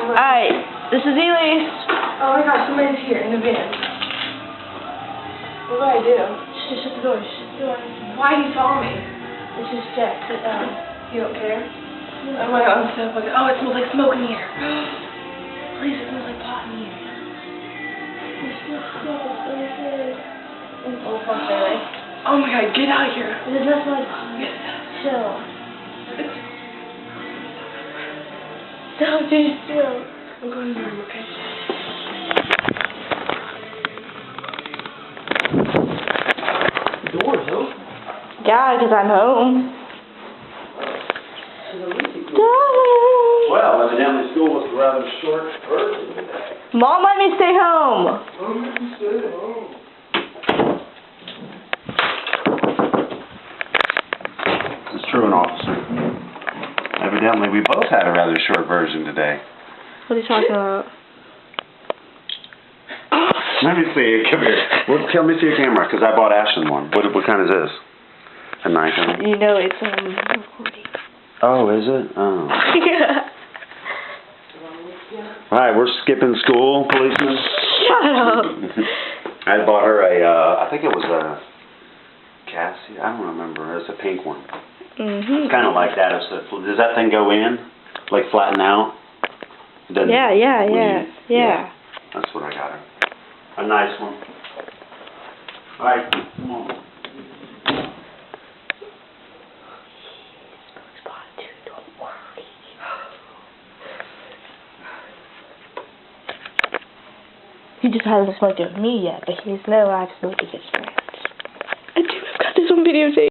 Alright, this is Elise. Oh my gosh, somebody's here in the van. What do I do? Just shut the door. Shut the door. Why you saw me? Let's just check. Sit down. You don't care? Oh my god, I'm so fucking. Oh, it smells like smoke in here. Please, it smells like pot in here. It smells so good. Oh fuck, really? Oh my god, get out of here. It does smell like pot. Chill. No, dude, chill. I'm going to the room, okay? The door's open. Yeah, because I'm home. Well, evidently school was rather short version today. Mom let me stay home. Oh, you can stay home. It's true, an officer. Evidently, we both had a rather short version today. What are you talking about? Let me see. Come here. Let me see your camera, because I bought Ashton one. What kind is this? A Nikon? You know it's recording. Oh, is it? Oh. Yeah. Alright, we're skipping school, policeman. Shut up. I bought her a, I think it was a Cassie. I don't remember. It's a pink one. It's kind of like that. Does that thing go in? Like flatten out? Yeah. That's what I got her. A nice one. Alright, come on. He just hasn't smoked it with me yet, but he needs to know I've smoked with his friends. I do. I've got this on videotape.